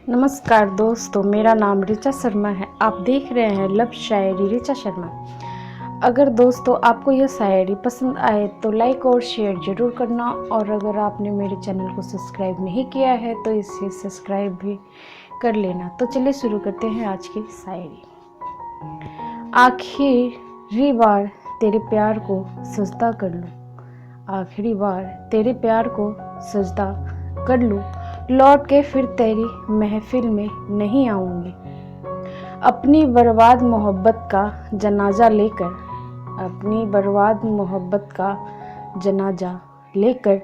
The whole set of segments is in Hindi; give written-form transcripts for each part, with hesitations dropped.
नमस्कार दोस्तों, मेरा नाम ऋचा शर्मा है। आप देख रहे हैं लव शायरी ऋचा शर्मा। अगर दोस्तों आपको यह शायरी पसंद आए तो लाइक और शेयर ज़रूर करना, और अगर आपने मेरे चैनल को सब्सक्राइब नहीं किया है तो इसे सब्सक्राइब भी कर लेना। तो चलिए शुरू करते हैं आज की शायरी। आखिरी बार तेरे प्यार को सजदा कर लूँ, आखिरी बार तेरे प्यार को सजदा कर लूँ, लौट के फिर तेरी महफिल में नहीं आऊँगी। अपनी बर्बाद मोहब्बत का जनाजा लेकर, अपनी बर्बाद मोहब्बत का जनाजा लेकर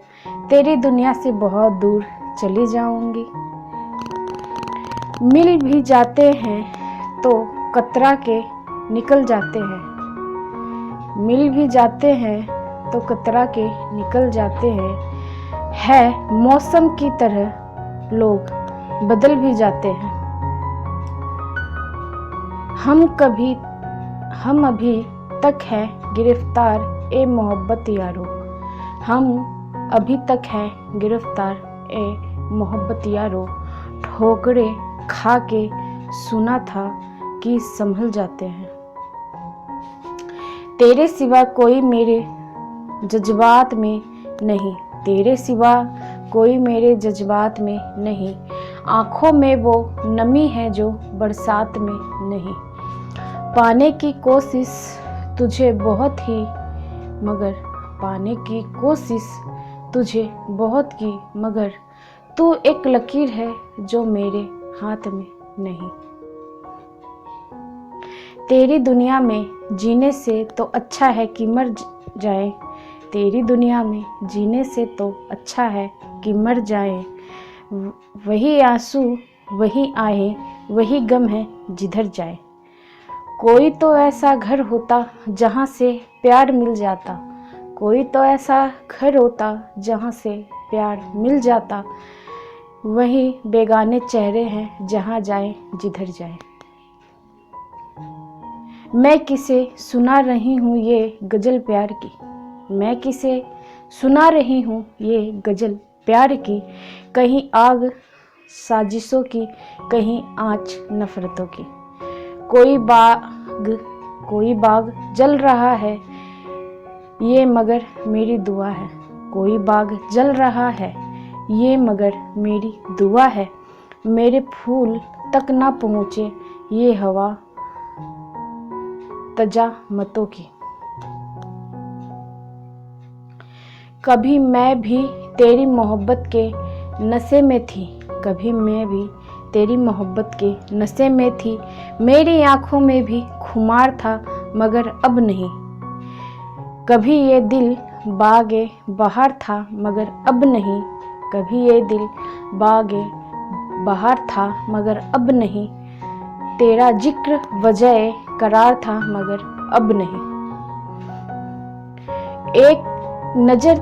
तेरी दुनिया से बहुत दूर चली जाऊँगी। मिल भी जाते हैं तो कतरा के निकल जाते हैं, मिल भी जाते हैं तो कतरा के निकल जाते हैं। है मौसम की तरह लोग बदल भी जाते हैं। हम अभी तक हैं गिरफ्तार ए मोहब्बत यारो, हम अभी तक हैं गिरफ्तार ए मोहब्बत यारो। ठोकरे खा के सुना था कि संभल जाते हैं। तेरे सिवा कोई मेरे जज्बात में नहीं, तेरे सिवा कोई मेरे जज्बात में नहीं। आँखों में वो नमी है जो बरसात में नहीं। पाने की कोशिश तुझे बहुत ही, मगर पाने की कोशिश तुझे बहुत की, मगर तू एक लकीर है जो मेरे हाथ में नहीं। तेरी दुनिया में जीने से तो अच्छा है कि मर जाए, तेरी दुनिया में जीने से तो अच्छा है कि मर जाए। वही आंसू वही आए वही गम है जिधर जाए। कोई तो ऐसा घर होता जहाँ से प्यार मिल जाता, कोई तो ऐसा घर होता जहाँ से प्यार मिल जाता। वही बेगाने चेहरे हैं जहाँ जाए जिधर जाए। मैं किसे सुना रही हूँ ये गज़ल प्यार की, मैं किसे सुना रही हूँ ये गज़ल प्यार की। कहीं आग साजिशों की, कहीं आँच नफ़रतों की। कोई बाग जल रहा है ये मगर मेरी दुआ है, कोई बाग जल रहा है ये मगर मेरी दुआ है। मेरे फूल तक ना पहुँचे ये हवा तजामतों की। कभी मैं भी तेरी मोहब्बत के नशे में थी, कभी मैं भी तेरी मोहब्बत के नशे में थी। मेरी आँखों में भी खुमार था मगर अब नहीं। कभी ये दिल बागे बहार था मगर अब नहीं, कभी ये दिल बागे बहार था मगर अब नहीं। तेरा जिक्र वजह करार था मगर अब नहीं। एक नज़र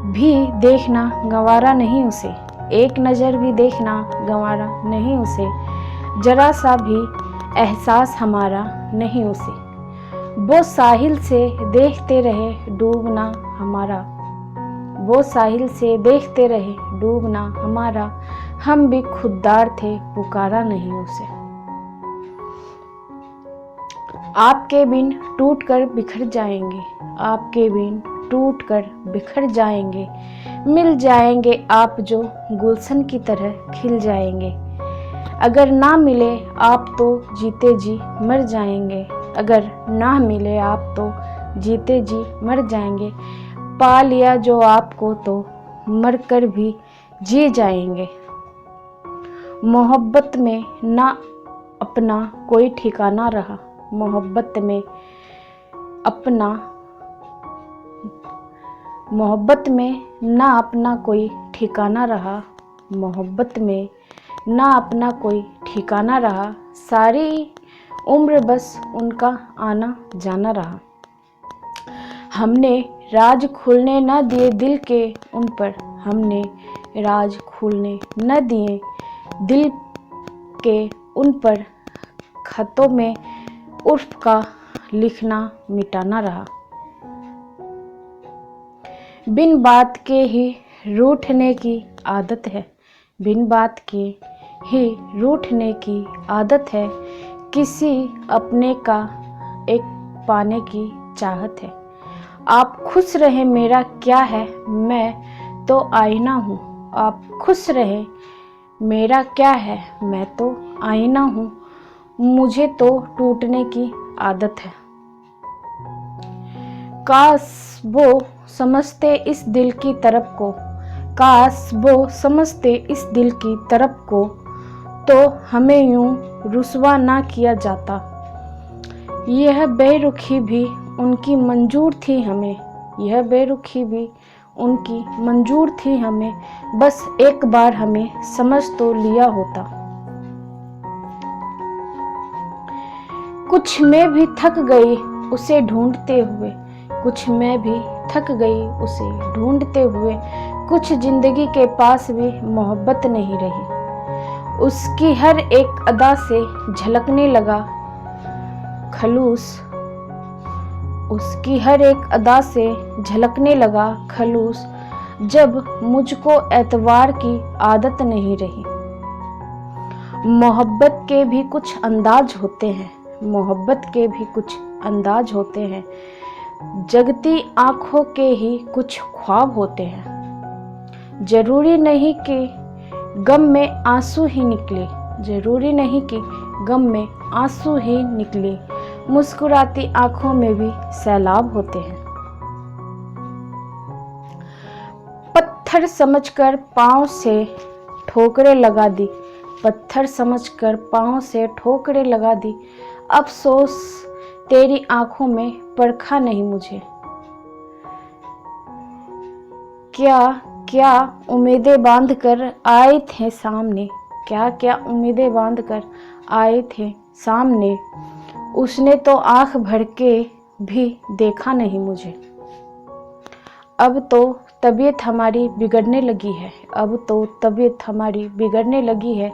भी देखना गंवारा नहीं उसे, एक नज़र भी देखना गंवारा नहीं उसे। जरा सा भी एहसास हमारा नहीं उसे। वो साहिल से देखते रहे डूबना हमारा, वो साहिल से देखते रहे डूबना हमारा। हम भी खुददार थे पुकारा नहीं उसे। आपके बिन टूट कर बिखर जाएंगे, आपके बिन टूट कर बिखर जाएंगे। मिल जाएंगे आप जो गुलशन की तरह खिल जाएंगे। अगर ना मिले आप तो जीते जी मर जाएंगे, अगर ना मिले आप तो जीते जी मर जाएंगे। पा लिया जो आपको तो मर कर भी जी जाएंगे। मोहब्बत में ना अपना कोई ठिकाना रहा, मोहब्बत में ना अपना कोई ठिकाना रहा, मोहब्बत में ना अपना कोई ठिकाना रहा। सारी उम्र बस उनका आना जाना रहा। हमने राज खुलने न दिए दिल के उन पर, हमने राज खुलने न दिए दिल के उन पर। खतों में उर्फ का लिखना मिटाना रहा। बिन बात के ही रूठने की आदत है, बिन बात के ही रूठने की आदत है, किसी अपने का एक पाने की चाहत है। आप खुश रहे मेरा क्या है, मैं तो आईना हूँ। आप खुश रहे मेरा क्या है, मैं तो आईना हूँ। मुझे तो टूटने की आदत है। काश वो समझते इस दिल की तरफ को, काश वो समझते इस दिल की तरफ को, तो हमें यूं रुसवा ना किया जाता। यह बेरुखी भी उनकी मंजूर थी हमें, यह बेरुखी भी उनकी मंजूर थी हमें, बस एक बार हमें समझ तो लिया होता। कुछ मैं भी थक गई उसे ढूंढते हुए, कुछ मैं भी थक गई उसे ढूंढते हुए, कुछ जिंदगी के पास भी मोहब्बत नहीं रही। उसकी हर एक अदा से झलकने लगा खलूस, उसकी हर एक अदा से झलकने लगा खलूस, जब मुझको एतवार की आदत नहीं रही। मोहब्बत के भी कुछ अंदाज होते हैं, मोहब्बत के भी कुछ अंदाज होते हैं, जगती आंखों के ही कुछ ख्वाब होते हैं। जरूरी नहीं कि गम में आंसू ही निकले, जरूरी नहीं कि गम में आंसू ही निकले, मुस्कुराती आंखों में भी सैलाब होते हैं। पत्थर समझकर पांव से ठोकरें लगा दी, पत्थर समझकर पांव से ठोकरें लगा दी, अफसोस तेरी आंखों में परखा नहीं मुझे। क्या क्या उम्मीदें बांध कर आए थे सामने, क्या क्या उम्मीदें बांध कर आए थे सामने, उसने तो आंख भर के भी देखा नहीं मुझे। अब तो तबीयत हमारी बिगड़ने लगी है, अब तो तबीयत हमारी बिगड़ने लगी है,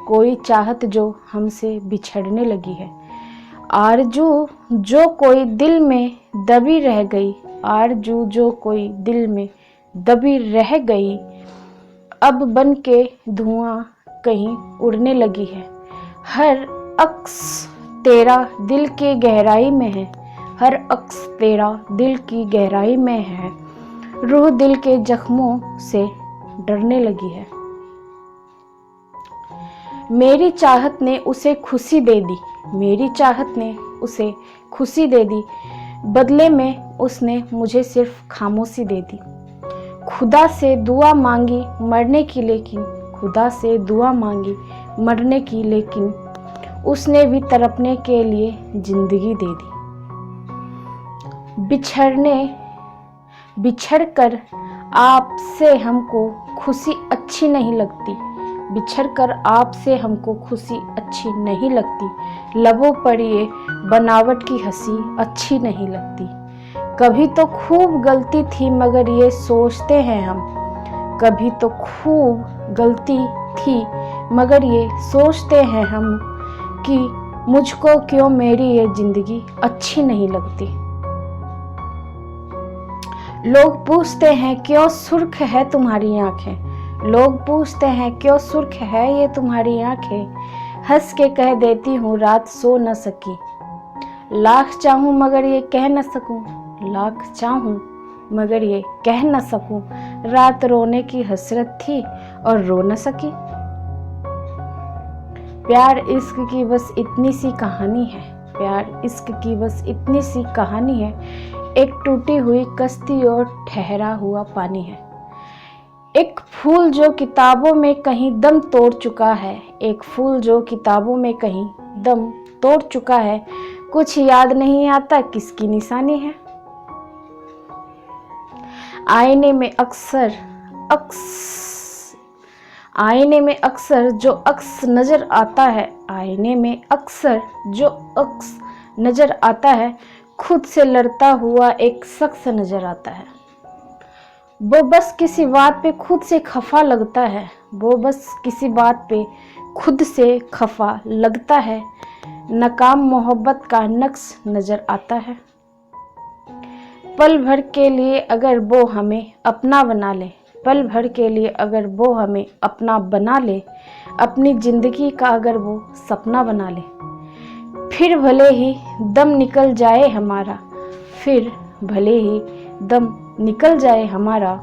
कोई चाहत जो हमसे बिछड़ने लगी है। आरज़ू जो कोई दिल में दबी रह गई, आरज़ू जो कोई दिल में दबी रह गई, अब बन के धुआं कहीं उड़ने लगी है। हर अक्स तेरा दिल की गहराई में है, हर अक्स तेरा दिल की गहराई में है, रूह दिल के जख्मों से डरने लगी है। मेरी चाहत ने उसे खुशी दे दी, मेरी चाहत ने उसे खुशी दे दी, बदले में उसने मुझे सिर्फ खामोशी दे दी। खुदा से दुआ मांगी मरने की, लेकिन खुदा से दुआ मांगी मरने की, लेकिन उसने भी तड़पने के लिए जिंदगी दे दी। बिछड़ कर आपसे हमको खुशी अच्छी नहीं लगती, बिछड़ कर आपसे हमको खुशी अच्छी नहीं लगती, लबों पर ये बनावट की हंसी अच्छी नहीं लगती। कभी तो खूब गलती थी मगर ये सोचते हैं हम, कभी तो खूब गलती थी मगर ये सोचते हैं हम, कि मुझको क्यों मेरी ये जिंदगी अच्छी नहीं लगती। लोग पूछते हैं क्यों सुर्ख है तुम्हारी आंखें, लोग पूछते हैं क्यों सुर्ख है ये तुम्हारी आंखें, हंस के कह देती हूँ रात सो न सकी। लाख चाहूँ मगर ये कह न सकूँ, लाख चाहूँ मगर ये कह न सकूँ, रात रोने की हसरत थी और रो न सकी। प्यार इश्क की बस इतनी सी कहानी है, प्यार इश्क की बस इतनी सी कहानी है, एक टूटी हुई कश्ती और ठहरा हुआ पानी है। एक फूल जो किताबों में कहीं दम तोड़ चुका है, एक फूल जो किताबों में कहीं दम तोड़ चुका है, कुछ याद नहीं आता किसकी निशानी है। आईने में अक्सर जो अक्स नजर आता है, आईने में अक्सर जो अक्स नजर आता है, खुद से लड़ता हुआ एक शख्स नजर आता है। वो बस किसी बात पे खुद से खफा लगता है, वो बस किसी बात पे खुद से खफा लगता है, नाकाम मोहब्बत का नक्श नजर आता है। पल भर के लिए अगर वो हमें अपना बना ले, पल भर के लिए अगर वो हमें अपना बना ले, अपनी ज़िंदगी का अगर वो सपना बना ले, फिर भले ही दम निकल जाए हमारा, फिर भले ही दम निकल जाए हमारा,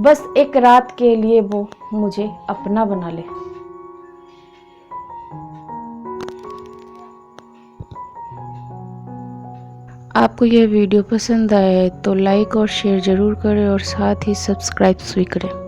बस एक रात के लिए वो मुझे अपना बना ले। आपको यह वीडियो पसंद आया है तो लाइक और शेयर ज़रूर करें और साथ ही सब्सक्राइब भी करें।